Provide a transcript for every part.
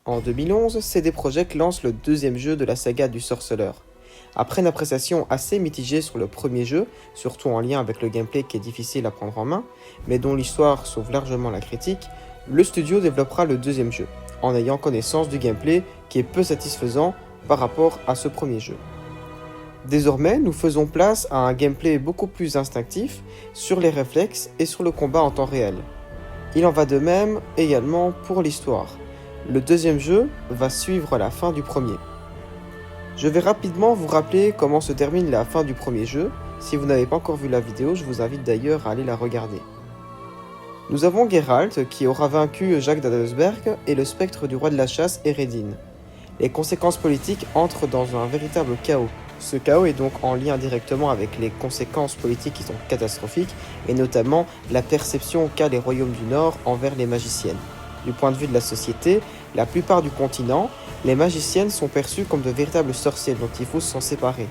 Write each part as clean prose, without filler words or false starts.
En 2011, CD Projekt lance le deuxième jeu de la saga du sorceleur. Après une appréciation assez mitigée sur le premier jeu, surtout en lien avec le gameplay qui est difficile à prendre en main, mais dont l'histoire sauve largement la critique, le studio développera le deuxième jeu, en ayant connaissance du gameplay qui est peu satisfaisant par rapport à ce premier jeu. Désormais, nous faisons place à un gameplay beaucoup plus instinctif sur les réflexes et sur le combat en temps réel. Il en va de même également pour l'histoire. Le deuxième jeu va suivre la fin du premier. Je vais rapidement vous rappeler comment se termine la fin du premier jeu. Si vous n'avez pas encore vu la vidéo, je vous invite d'ailleurs à aller la regarder. Nous avons Geralt qui aura vaincu Jacques d'Adelsberg et le spectre du roi de la chasse Eredin. Les conséquences politiques entrent dans un véritable chaos. Ce chaos est donc en lien directement avec les conséquences politiques qui sont catastrophiques, et notamment la perception qu'a les royaumes du Nord envers les magiciennes. Du point de vue de la société, la plupart du continent, les magiciennes sont perçues comme de véritables sorcières dont il faut s'en séparer.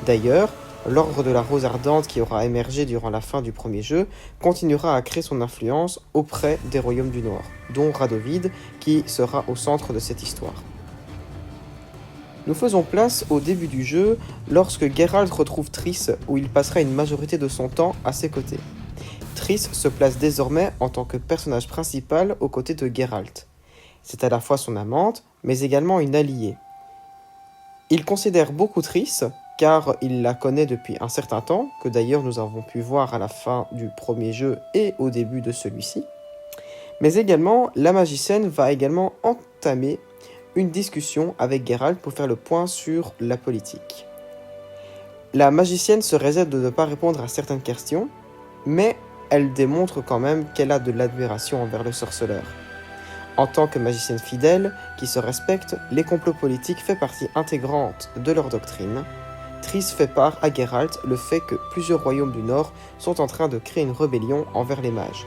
D'ailleurs, l'ordre de la Rose Ardente qui aura émergé durant la fin du premier jeu continuera à créer son influence auprès des royaumes du Nord, dont Radovid qui sera au centre de cette histoire. Nous faisons place au début du jeu lorsque Geralt retrouve Triss où il passera une majorité de son temps à ses côtés. Triss se place désormais en tant que personnage principal aux côtés de Geralt. C'est à la fois son amante, mais également une alliée. Il considère beaucoup Triss, car il la connaît depuis un certain temps, que d'ailleurs nous avons pu voir à la fin du premier jeu et au début de celui-ci. Mais également, la magicienne va également entamer une discussion avec Geralt pour faire le point sur la politique. La magicienne se réserve de ne pas répondre à certaines questions, mais elle démontre quand même qu'elle a de l'admiration envers le sorceleur. En tant que magicienne fidèle, qui se respecte, les complots politiques font partie intégrante de leur doctrine. Triss fait part à Geralt le fait que plusieurs royaumes du Nord sont en train de créer une rébellion envers les mages.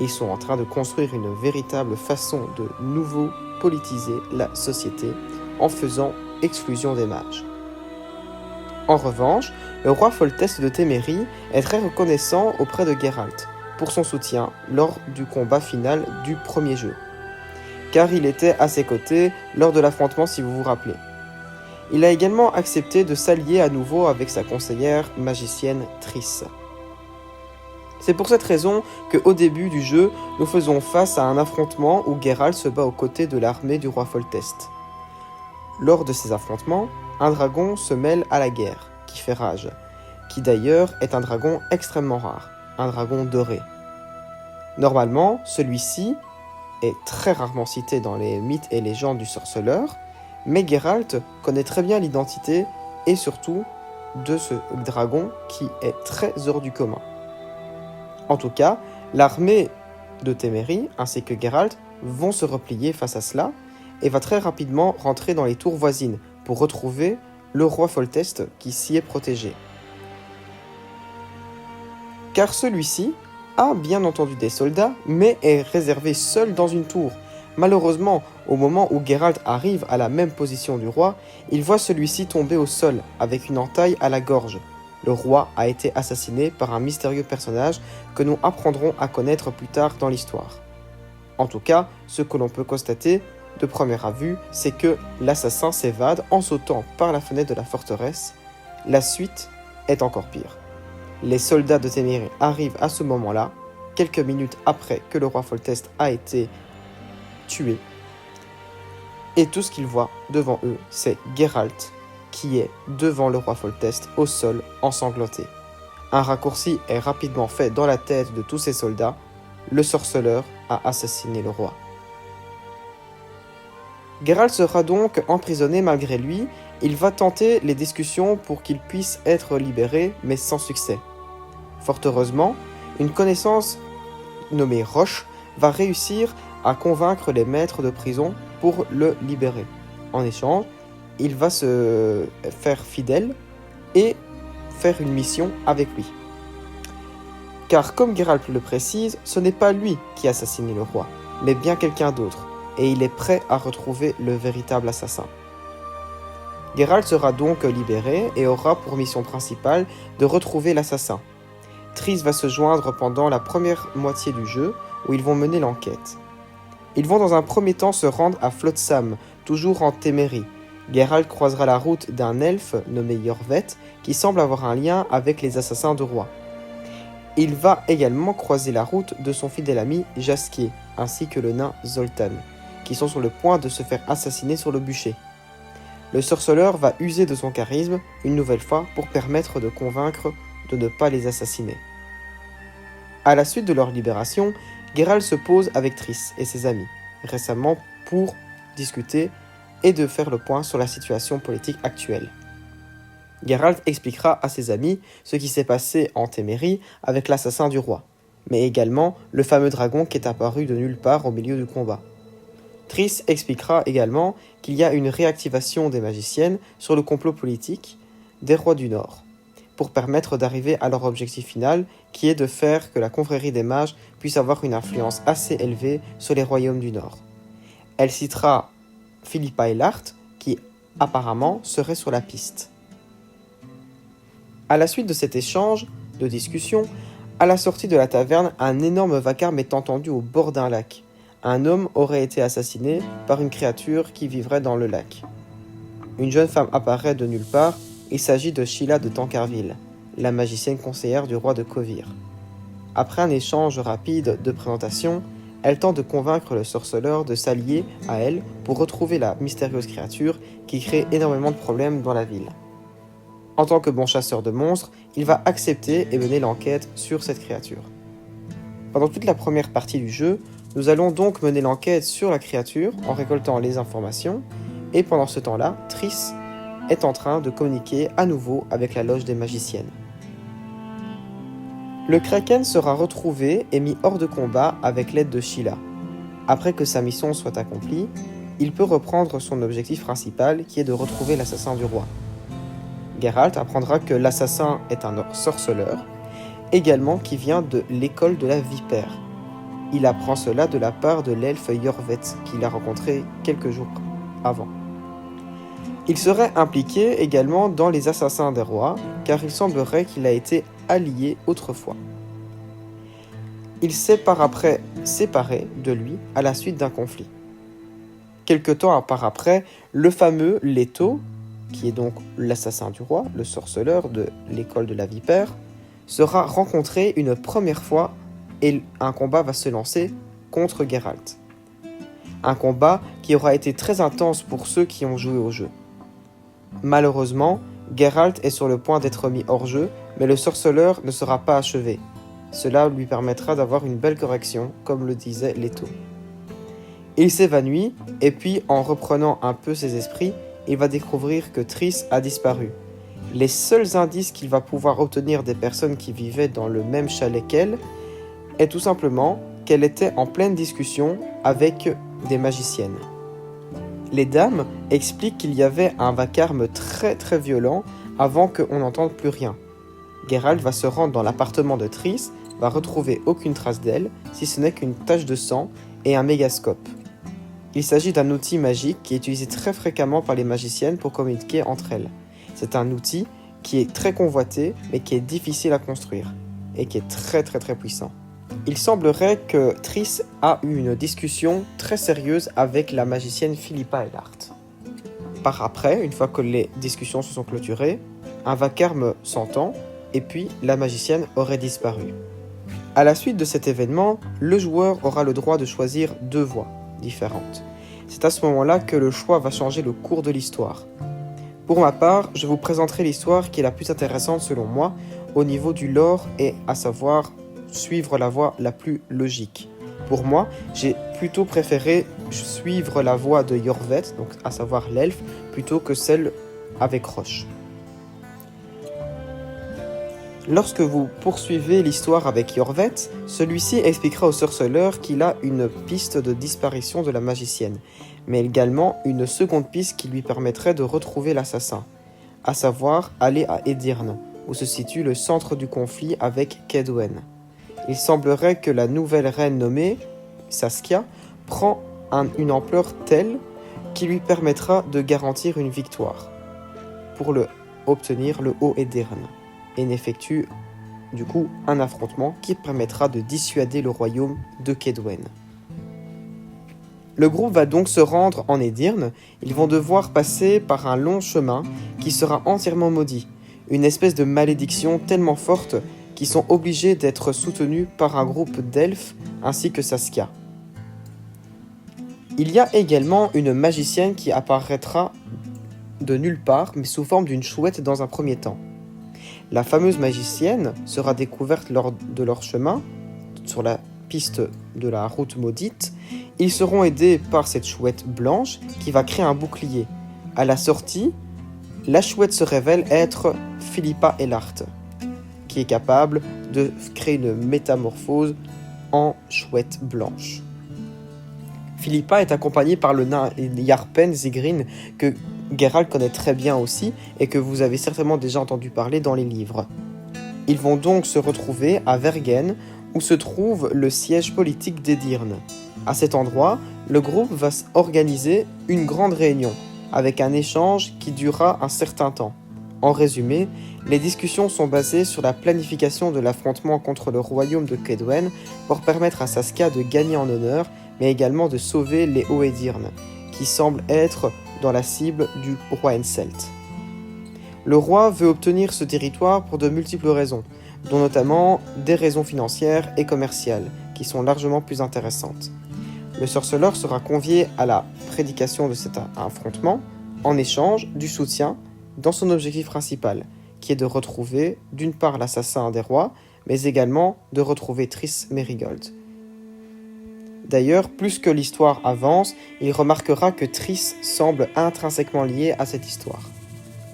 Ils sont en train de construire une véritable façon de nouveau politiser la société en faisant exclusion des mages. En revanche, le roi Foltest de Témérie est très reconnaissant auprès de Geralt pour son soutien lors du combat final du premier jeu, car il était à ses côtés lors de l'affrontement si vous vous rappelez. Il a également accepté de s'allier à nouveau avec sa conseillère magicienne Triss. C'est pour cette raison qu'au début du jeu, nous faisons face à un affrontement où Geralt se bat aux côtés de l'armée du roi Foltest. Lors de ces affrontements, un dragon se mêle à la guerre, qui fait rage, qui d'ailleurs est un dragon extrêmement rare, un dragon doré. Normalement, celui-ci est très rarement cité dans les mythes et légendes du sorceleur, mais Geralt connaît très bien l'identité et surtout de ce dragon qui est très hors du commun. En tout cas, l'armée de Témérie ainsi que Geralt vont se replier face à cela et va très rapidement rentrer dans les tours voisines pour retrouver le roi Foltest qui s'y est protégé. Car celui-ci a bien entendu des soldats, mais est réservé seul dans une tour. Malheureusement, au moment où Geralt arrive à la même position du roi, il voit celui-ci tomber au sol avec une entaille à la gorge. Le roi a été assassiné par un mystérieux personnage que nous apprendrons à connaître plus tard dans l'histoire. En tout cas, ce que l'on peut constater de première vue, c'est que l'assassin s'évade en sautant par la fenêtre de la forteresse. La suite est encore pire. Les soldats de Témérie arrivent à ce moment-là, quelques minutes après que le roi Foltest a été tué. Et tout ce qu'ils voient devant eux, c'est Geralt qui est devant le roi Foltest au sol ensanglanté. Un raccourci est rapidement fait dans la tête de tous ces soldats. Le sorceleur a assassiné le roi. Geralt sera donc emprisonné malgré lui. Il va tenter les discussions pour qu'il puisse être libéré, mais sans succès. Fort heureusement, une connaissance nommée Roche va réussir à convaincre les maîtres de prison pour le libérer. En échange, il va se faire fidèle et faire une mission avec lui. Car comme Geralt le précise, ce n'est pas lui qui a assassiné le roi, mais bien quelqu'un d'autre, et il est prêt à retrouver le véritable assassin. Geralt sera donc libéré et aura pour mission principale de retrouver l'assassin. Triss va se joindre pendant la première moitié du jeu, où ils vont mener l'enquête. Ils vont dans un premier temps se rendre à Flotsam, toujours en Témérie. Geralt croisera la route d'un elfe nommé Yorvet, qui semble avoir un lien avec les assassins de roi. Il va également croiser la route de son fidèle ami Jaskier, ainsi que le nain Zoltan, qui sont sur le point de se faire assassiner sur le bûcher. Le sorceleur va user de son charisme une nouvelle fois pour permettre de convaincre de ne pas les assassiner. À la suite de leur libération, Geralt se pose avec Triss et ses amis, récemment pour discuter et de faire le point sur la situation politique actuelle. Geralt expliquera à ses amis ce qui s'est passé en Témérie avec l'assassin du roi, mais également le fameux dragon qui est apparu de nulle part au milieu du combat. Triss expliquera également qu'il y a une réactivation des magiciennes sur le complot politique des rois du Nord, pour permettre d'arriver à leur objectif final, qui est de faire que la confrérie des mages puisse avoir une influence assez élevée sur les royaumes du Nord. Elle citera Philippa Eilhart, qui apparemment serait sur la piste. À la suite de cet échange de discussion, à la sortie de la taverne, un énorme vacarme est entendu au bord d'un lac. Un homme aurait été assassiné par une créature qui vivrait dans le lac. Une jeune femme apparaît de nulle part. Il s'agit de Sheila de Tancarville, la magicienne conseillère du roi de Kovir. Après un échange rapide de présentations, elle tente de convaincre le sorceleur de s'allier à elle pour retrouver la mystérieuse créature qui crée énormément de problèmes dans la ville. En tant que bon chasseur de monstres, il va accepter et mener l'enquête sur cette créature. Pendant toute la première partie du jeu, nous allons donc mener l'enquête sur la créature en récoltant les informations, et pendant ce temps-là, Triss est en train de communiquer à nouveau avec la loge des magiciennes. Le Kraken sera retrouvé et mis hors de combat avec l'aide de Sheila. Après que sa mission soit accomplie, il peut reprendre son objectif principal qui est de retrouver l'assassin du roi. Geralt apprendra que l'assassin est un sorceleur, également qui vient de l'école de la vipère. Il apprend cela de la part de l'elfe Yorvet qu'il a rencontré quelques jours avant. Il serait impliqué également dans les assassins des rois, car il semblerait qu'il a été allié autrefois. Il s'est par après séparé de lui à la suite d'un conflit. Quelque temps par après, le fameux Leto, qui est donc l'assassin du roi, le sorceleur de l'école de la vipère, sera rencontré une première fois et un combat va se lancer contre Geralt. Un combat qui aura été très intense pour ceux qui ont joué au jeu. Malheureusement, Geralt est sur le point d'être mis hors jeu, mais le sorceleur ne sera pas achevé. Cela lui permettra d'avoir une belle correction, comme le disait Leto. Il s'évanouit, et puis en reprenant un peu ses esprits, il va découvrir que Triss a disparu. Les seuls indices qu'il va pouvoir obtenir des personnes qui vivaient dans le même chalet qu'elle est tout simplement qu'elle était en pleine discussion avec des magiciennes. Les dames expliquent qu'il y avait un vacarme très très violent avant qu'on n'entende plus rien. Geralt va se rendre dans l'appartement de Triss, va retrouver aucune trace d'elle, si ce n'est qu'une tache de sang et un mégascope. Il s'agit d'un outil magique qui est utilisé très fréquemment par les magiciennes pour communiquer entre elles. C'est un outil qui est très convoité mais qui est difficile à construire et qui est très très très puissant. Il semblerait que Triss a eu une discussion très sérieuse avec la magicienne Philippa Eilhart. Par après, une fois que les discussions se sont clôturées, un vacarme s'entend et puis la magicienne aurait disparu. À la suite de cet événement, le joueur aura le droit de choisir 2 voies différentes. C'est à ce moment-là que le choix va changer le cours de l'histoire. Pour ma part, je vous présenterai l'histoire qui est la plus intéressante selon moi au niveau du lore et à savoir suivre la voie la plus logique. Pour moi, j'ai plutôt préféré suivre la voie de Yorvet, donc à savoir l'elfe, plutôt que celle avec Roche. Lorsque vous poursuivez l'histoire avec Yorvet, celui-ci expliquera au sorceleur qu'il a une piste de disparition de la magicienne, mais également une seconde piste qui lui permettrait de retrouver l'assassin, à savoir aller à Edirne, où se situe le centre du conflit avec Kaedwen. Il semblerait que la nouvelle reine nommée, Saskia, prend une ampleur telle qui lui permettra de garantir une victoire pour obtenir le Haut Edirne et n'effectue du coup un affrontement qui permettra de dissuader le royaume de Kaedwen. Le groupe va donc se rendre en Edirne. Ils vont devoir passer par un long chemin qui sera entièrement maudit, une espèce de malédiction tellement forte qu'ils sont obligés d'être soutenus par un groupe d'elfes ainsi que Saskia. Il y a également une magicienne qui apparaîtra de nulle part, mais sous forme d'une chouette dans un premier temps. La fameuse magicienne sera découverte lors de leur chemin, sur la piste de la route maudite. Ils seront aidés par cette chouette blanche qui va créer un bouclier. À la sortie, la chouette se révèle être Philippa Elhart, qui est capable de créer une métamorphose en chouette blanche. Philippa est accompagnée par le nain Yarpen Zigrin, que Geralt connaît très bien aussi et que vous avez certainement déjà entendu parler dans les livres. Ils vont donc se retrouver à Vergen, où se trouve le siège politique d'Edirne. À cet endroit, le groupe va organiser une grande réunion, avec un échange qui durera un certain temps. En résumé, les discussions sont basées sur la planification de l'affrontement contre le royaume de Kaedwen pour permettre à Saskia de gagner en honneur, mais également de sauver les Hauts-Edirne, qui semblent être dans la cible du roi Henselt. Le roi veut obtenir ce territoire pour de multiples raisons, dont notamment des raisons financières et commerciales, qui sont largement plus intéressantes. Le sorceleur sera convié à la prédication de cet affrontement, en échange du soutien dans son objectif principal, qui est de retrouver d'une part l'assassin des rois, mais également de retrouver Triss Merigold. D'ailleurs, plus que l'histoire avance, il remarquera que Triss semble intrinsèquement liée à cette histoire.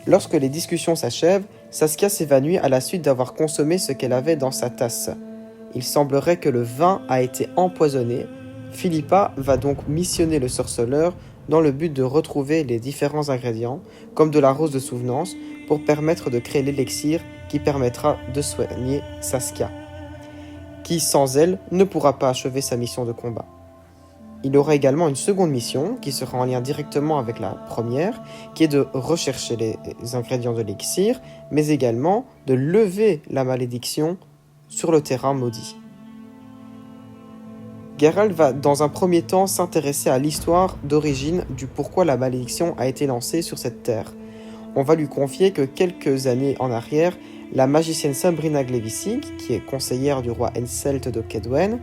Lorsque les discussions s'achèvent, Saskia s'évanouit à la suite d'avoir consommé ce qu'elle avait dans sa tasse. Il semblerait que le vin a été empoisonné. Philippa va donc missionner le sorceleur dans le but de retrouver les différents ingrédients, comme de la rose de souvenance, pour permettre de créer l'élixir qui permettra de soigner Saskia, qui sans elle ne pourra pas achever sa mission de combat. Il aura également une seconde mission qui sera en lien directement avec la première, qui est de rechercher les ingrédients de l'élixir, mais également de lever la malédiction sur le terrain maudit. Geralt va dans un premier temps s'intéresser à l'histoire d'origine du pourquoi la malédiction a été lancée sur cette terre. On va lui confier que quelques années en arrière, la magicienne Sabrina Glevissig, qui est conseillère du roi Henselt de Kaedwen,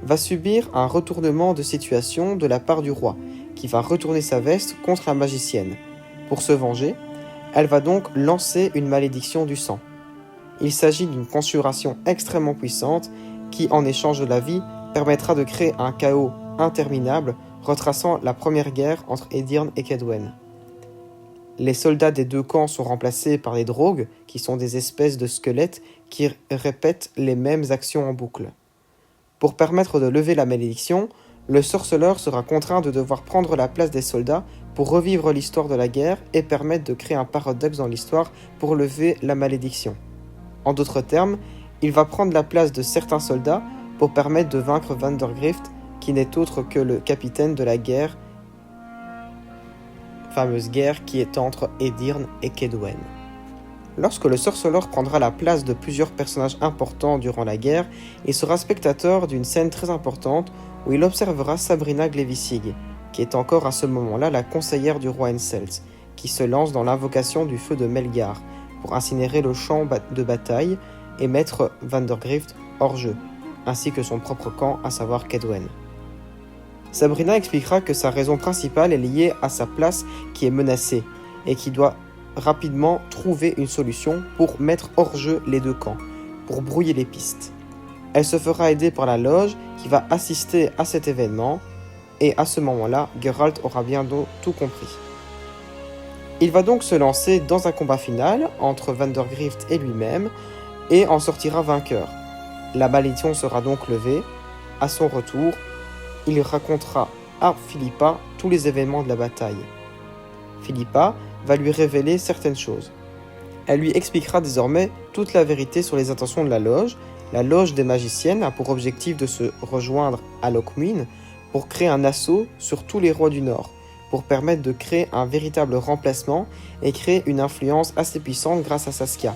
va subir un retournement de situation de la part du roi, qui va retourner sa veste contre la magicienne. Pour se venger, elle va donc lancer une malédiction du sang. Il s'agit d'une conjuration extrêmement puissante qui, en échange de la vie, permettra de créer un chaos interminable retraçant la première guerre entre Edirne et Kaedwen. Les soldats des deux camps sont remplacés par les drogues, qui sont des espèces de squelettes qui répètent les mêmes actions en boucle. Pour permettre de lever la malédiction, le sorceleur sera contraint de devoir prendre la place des soldats pour revivre l'histoire de la guerre et permettre de créer un paradoxe dans l'histoire pour lever la malédiction. En d'autres termes, il va prendre la place de certains soldats pour permettre de vaincre Vandergrift, qui n'est autre que le capitaine de la guerre, fameuse guerre qui est entre Edirne et Kaedwen. Lorsque le sorceleur prendra la place de plusieurs personnages importants durant la guerre, il sera spectateur d'une scène très importante où il observera Sabrina Glevissig, qui est encore à ce moment-là la conseillère du roi Henselt, qui se lance dans l'invocation du feu de Melgar pour incinérer le champ de bataille et mettre Vandergrift hors jeu, ainsi que son propre camp, à savoir Kaedwen. Sabrina expliquera que sa raison principale est liée à sa place qui est menacée et qui doit rapidement trouver une solution pour mettre hors jeu les deux camps, pour brouiller les pistes. Elle se fera aider par la loge qui va assister à cet événement et à ce moment-là, Geralt aura bientôt tout compris. Il va donc se lancer dans un combat final entre Vandergrift et lui-même et en sortira vainqueur. La malédiction sera donc levée. À son retour, il racontera à Philippa tous les événements de la bataille. Philippa va lui révéler certaines choses. Elle lui expliquera désormais toute la vérité sur les intentions de la loge. La loge des magiciennes a pour objectif de se rejoindre à Lochmin pour créer un assaut sur tous les rois du Nord, pour permettre de créer un véritable remplacement et créer une influence assez puissante grâce à Saskia.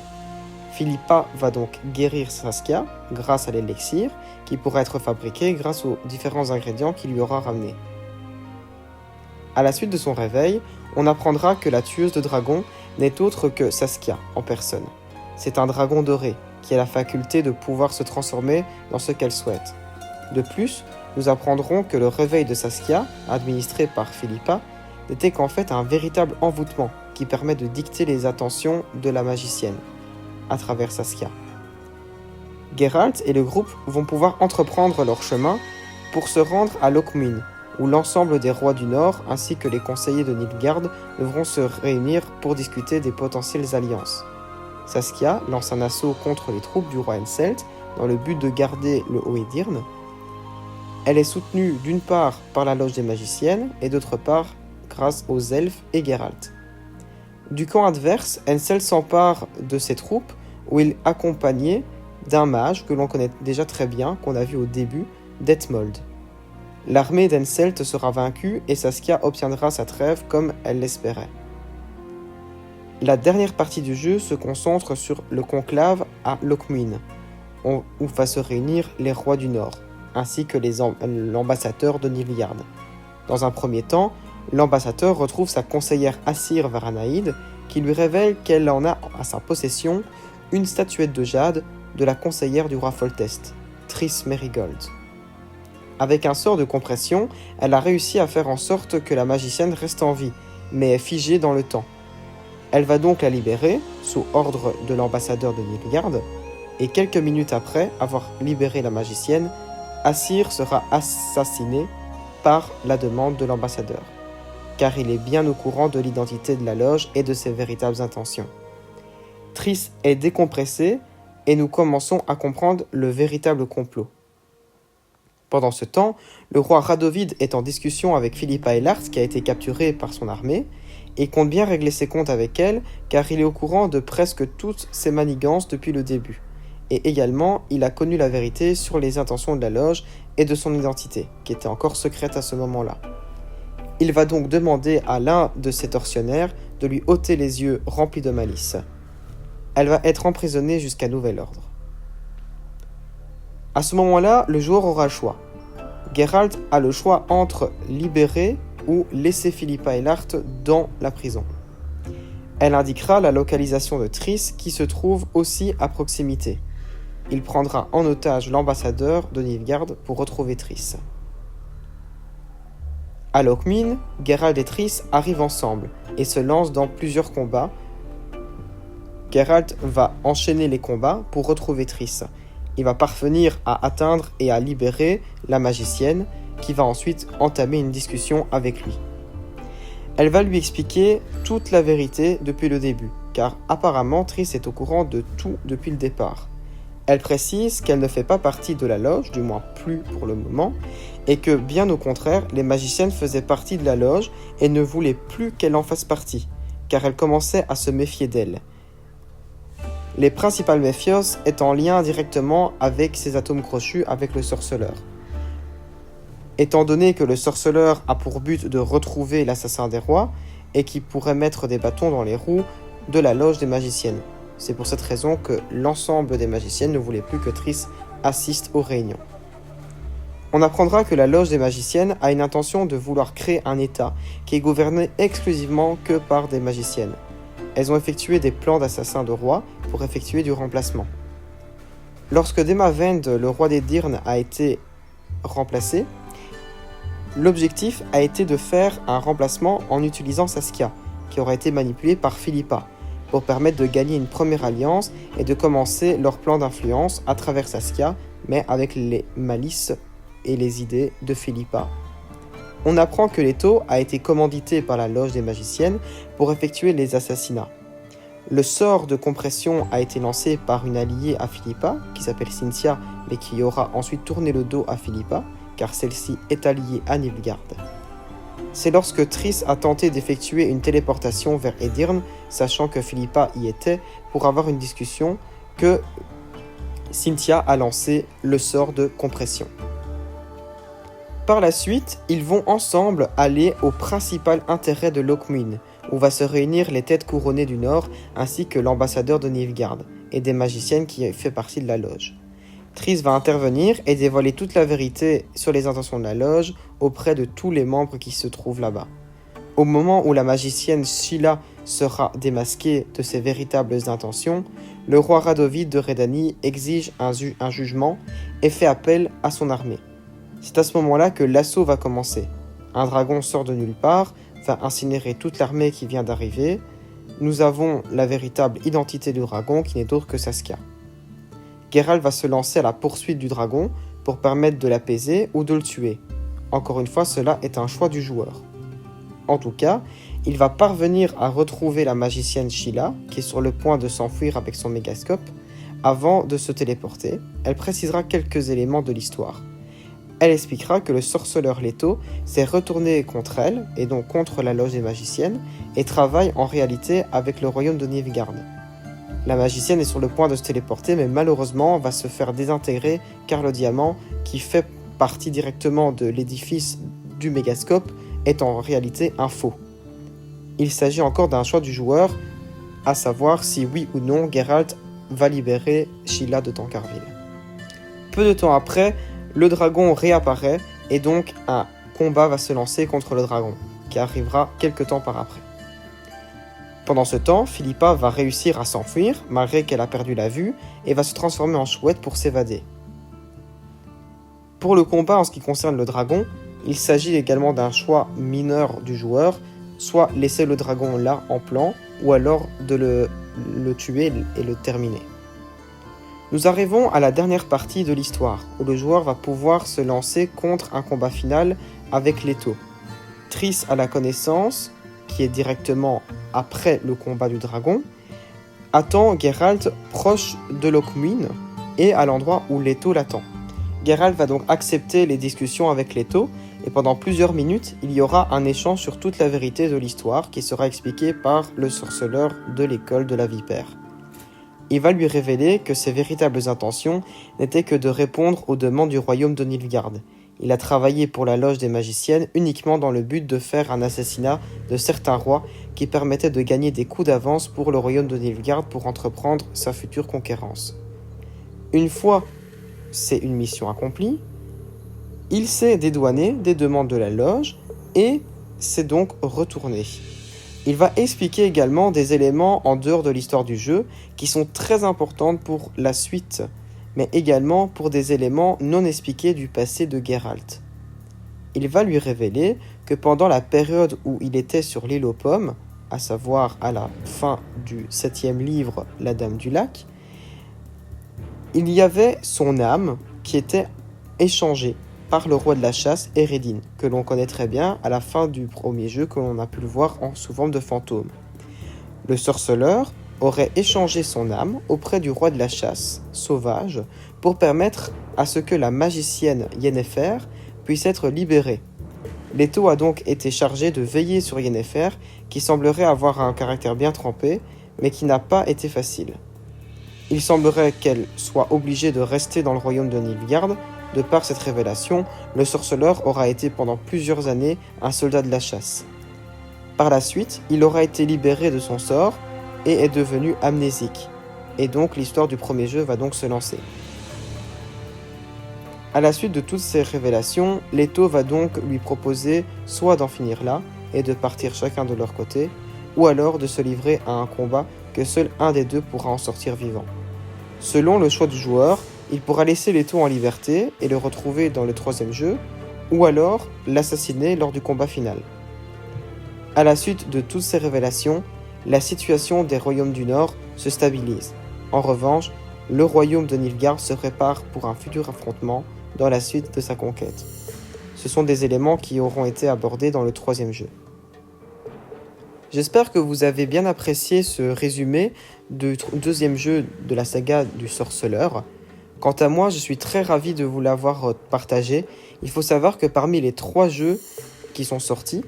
Philippa va donc guérir Saskia grâce à l'élixir qui pourra être fabriqué grâce aux différents ingrédients qu'il lui aura ramenés. À la suite de son réveil, on apprendra que la tueuse de dragons n'est autre que Saskia en personne. C'est un dragon doré qui a la faculté de pouvoir se transformer dans ce qu'elle souhaite. De plus, nous apprendrons que le réveil de Saskia, administré par Philippa, n'était qu'en fait un véritable envoûtement qui permet de dicter les intentions de la magicienne à travers Saskia. Geralt et le groupe vont pouvoir entreprendre leur chemin pour se rendre à Lothmund, où l'ensemble des rois du Nord ainsi que les conseillers de Nilfgaard devront se réunir pour discuter des potentielles alliances. Saskia lance un assaut contre les troupes du roi Henselt dans le but de garder le Haut-Edirn. Elle est soutenue d'une part par la loge des magiciennes et d'autre part grâce aux elfes et Geralt. Du camp adverse, Henselt s'empare de ses troupes où il est accompagné d'un mage que l'on connaît déjà très bien, qu'on a vu au début, Detmold. L'armée d'Henselt sera vaincue et Saskia obtiendra sa trêve comme elle l'espérait. La dernière partie du jeu se concentre sur le conclave à Lothmund, où va se réunir les rois du Nord, ainsi que l'ambassadeur de Nilfgaard. Dans un premier temps, l'ambassadeur retrouve sa conseillère Assir Varanaïd, qui lui révèle qu'elle en a à sa possession une statuette de jade de la conseillère du roi Foltest, Triss Merigold. Avec un sort de compression, elle a réussi à faire en sorte que la magicienne reste en vie, mais est figée dans le temps. Elle va donc la libérer, sous ordre de l'ambassadeur de Nilfgaard, et quelques minutes après avoir libéré la magicienne, Assir sera assassiné par la demande de l'ambassadeur, car il est bien au courant de l'identité de la loge et de ses véritables intentions. Triss est décompressée et nous commençons à comprendre le véritable complot. Pendant ce temps, le roi Radovid est en discussion avec Philippa Eilhart qui a été capturée par son armée et compte bien régler ses comptes avec elle car il est au courant de presque toutes ses manigances depuis le début. Et également, il a connu la vérité sur les intentions de la loge et de son identité, qui était encore secrète à ce moment-là. Il va donc demander à l'un de ses tortionnaires de lui ôter les yeux remplis de malice. Elle va être emprisonnée jusqu'à nouvel ordre. À ce moment-là, le joueur aura le choix. Geralt a le choix entre libérer ou laisser Philippa Eilhart dans la prison. Elle indiquera la localisation de Triss qui se trouve aussi à proximité. Il prendra en otage l'ambassadeur de Nilfgaard pour retrouver Triss. À Lothmund, Geralt et Triss arrivent ensemble et se lancent dans plusieurs combats. Geralt va enchaîner les combats pour retrouver Triss. Il va parvenir à atteindre et à libérer la magicienne qui va ensuite entamer une discussion avec lui. Elle va lui expliquer toute la vérité depuis le début, car apparemment Triss est au courant de tout depuis le départ. Elle précise qu'elle ne fait pas partie de la loge, du moins plus pour le moment, et que bien au contraire, les magiciennes faisaient partie de la loge et ne voulaient plus qu'elle en fasse partie, car elle commençait à se méfier d'elle. Les principales méfios étant en lien directement avec ces atomes crochus avec le sorceleur. Étant donné que le sorceleur a pour but de retrouver l'assassin des rois et qui pourrait mettre des bâtons dans les roues de la loge des magiciennes. C'est pour cette raison que l'ensemble des magiciennes ne voulait plus que Triss assiste aux réunions. On apprendra que la loge des magiciennes a une intention de vouloir créer un état qui est gouverné exclusivement que par des magiciennes. Elles ont effectué des plans d'assassins de rois pour effectuer du remplacement. Lorsque Demavend, le roi d'Edirn, a été remplacé, l'objectif a été de faire un remplacement en utilisant Saskia, qui aura été manipulée par Philippa, pour permettre de gagner une première alliance et de commencer leur plan d'influence à travers Saskia, mais avec les malices et les idées de Philippa. On apprend que Leto a été commandité par la loge des magiciennes pour effectuer les assassinats. Le sort de compression a été lancé par une alliée à Philippa, qui s'appelle Cynthia, mais qui aura ensuite tourné le dos à Philippa, car celle-ci est alliée à Nilfgaard. C'est lorsque Triss a tenté d'effectuer une téléportation vers Edirn, sachant que Philippa y était, pour avoir une discussion, que Cynthia a lancé le sort de compression. Par la suite, ils vont ensemble aller au principal intérêt de Lothmund, où va se réunir les têtes couronnées du Nord, ainsi que l'ambassadeur de Nilfgaard, et des magiciennes qui fait partie de la loge. Triss va intervenir et dévoiler toute la vérité sur les intentions de la loge auprès de tous les membres qui se trouvent là-bas. Au moment où la magicienne Sheila sera démasquée de ses véritables intentions, le roi Radovid de Rhédanie exige un jugement et fait appel à son armée. C'est à ce moment-là que l'assaut va commencer. Un dragon sort de nulle part, va incinérer toute l'armée qui vient d'arriver. Nous avons la véritable identité du dragon qui n'est autre que Saskia. Geralt va se lancer à la poursuite du dragon pour permettre de l'apaiser ou de le tuer. Encore une fois, cela est un choix du joueur. En tout cas, il va parvenir à retrouver la magicienne Sheila, qui est sur le point de s'enfuir avec son mégascope, avant de se téléporter. Elle précisera quelques éléments de l'histoire. Elle expliquera que le sorceleur Leto s'est retourné contre elle, et donc contre la loge des magiciennes, et travaille en réalité avec le royaume de Nilfgaard. La magicienne est sur le point de se téléporter, mais malheureusement va se faire désintégrer car le diamant, qui fait partie directement de l'édifice du mégascope, est en réalité un faux. Il s'agit encore d'un choix du joueur, à savoir si oui ou non Geralt va libérer Sheila de Tancarville. Peu de temps après, le dragon réapparaît et donc un combat va se lancer contre le dragon, qui arrivera quelques temps par après. Pendant ce temps, Philippa va réussir à s'enfuir, malgré qu'elle a perdu la vue, et va se transformer en chouette pour s'évader. Pour le combat en ce qui concerne le dragon, il s'agit également d'un choix mineur du joueur, soit laisser le dragon là en plan, ou alors de le tuer et le terminer. Nous arrivons à la dernière partie de l'histoire, où le joueur va pouvoir se lancer contre un combat final avec Leto. Triss a la connaissance, qui est directement après le combat du dragon, attend Geralt proche de Lothmuin et à l'endroit où Leto l'attend. Geralt va donc accepter les discussions avec Leto, et pendant plusieurs minutes, il y aura un échange sur toute la vérité de l'histoire qui sera expliquée par le sorceleur de l'école de la Vipère. Il va lui révéler que ses véritables intentions n'étaient que de répondre aux demandes du royaume de Nilfgaard. Il a travaillé pour la loge des magiciennes uniquement dans le but de faire un assassinat de certains rois qui permettait de gagner des coups d'avance pour le royaume de Nilfgaard pour entreprendre sa future conquérance. Une fois c'est une mission accomplie, il s'est dédouané des demandes de la loge et s'est donc retourné. Il va expliquer également des éléments en dehors de l'histoire du jeu qui sont très importantes pour la suite, mais également pour des éléments non expliqués du passé de Geralt. Il va lui révéler que pendant la période où il était sur l'île aux pommes, à savoir à la fin du 7e livre, La Dame du Lac, il y avait son âme qui était échangée par le roi de la chasse, Eredin, que l'on connaît très bien à la fin du premier jeu, que l'on a pu le voir sous forme de fantôme. Le sorceleur aurait échangé son âme auprès du roi de la chasse, Sauvage, pour permettre à ce que la magicienne Yennefer puisse être libérée. Leto a donc été chargé de veiller sur Yennefer, qui semblerait avoir un caractère bien trempé, mais qui n'a pas été facile. Il semblerait qu'elle soit obligée de rester dans le royaume de Nilfgaard. De par cette révélation, le sorceleur aura été pendant plusieurs années un soldat de la chasse. Par la suite, il aura été libéré de son sort et est devenu amnésique. Et donc l'histoire du premier jeu va donc se lancer. À la suite de toutes ces révélations, Leto va donc lui proposer soit d'en finir là et de partir chacun de leur côté, ou alors de se livrer à un combat que seul un des deux pourra en sortir vivant. Selon le choix du joueur, il pourra laisser Leto en liberté et le retrouver dans le troisième jeu, ou alors l'assassiner lors du combat final. À la suite de toutes ces révélations, la situation des royaumes du Nord se stabilise. En revanche, le royaume de Nilfgaard se prépare pour un futur affrontement dans la suite de sa conquête. Ce sont des éléments qui auront été abordés dans le troisième jeu. J'espère que vous avez bien apprécié ce résumé du deuxième jeu de la saga du sorceleur. Quant à moi, je suis très ravi de vous l'avoir partagé. Il faut savoir que parmi les 3 jeux qui sont sortis,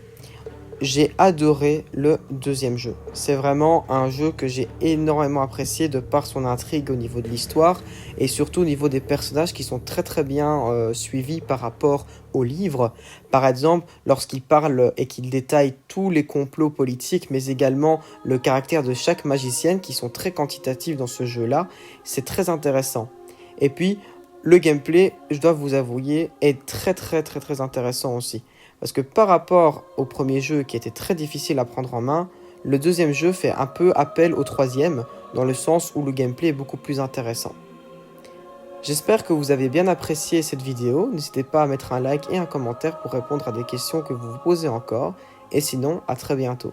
j'ai adoré le deuxième jeu. C'est vraiment un jeu que j'ai énormément apprécié de par son intrigue au niveau de l'histoire et surtout au niveau des personnages qui sont très très bien suivis par rapport au livre. Par exemple, lorsqu'il parle et qu'il détaille tous les complots politiques, mais également le caractère de chaque magicienne qui sont très quantitatifs dans ce jeu-là, c'est très intéressant. Et puis, le gameplay, je dois vous avouer, est très intéressant aussi. Parce que par rapport au premier jeu qui était très difficile à prendre en main, le deuxième jeu fait un peu appel au troisième, dans le sens où le gameplay est beaucoup plus intéressant. J'espère que vous avez bien apprécié cette vidéo, n'hésitez pas à mettre un like et un commentaire pour répondre à des questions que vous vous posez encore, et sinon, à très bientôt.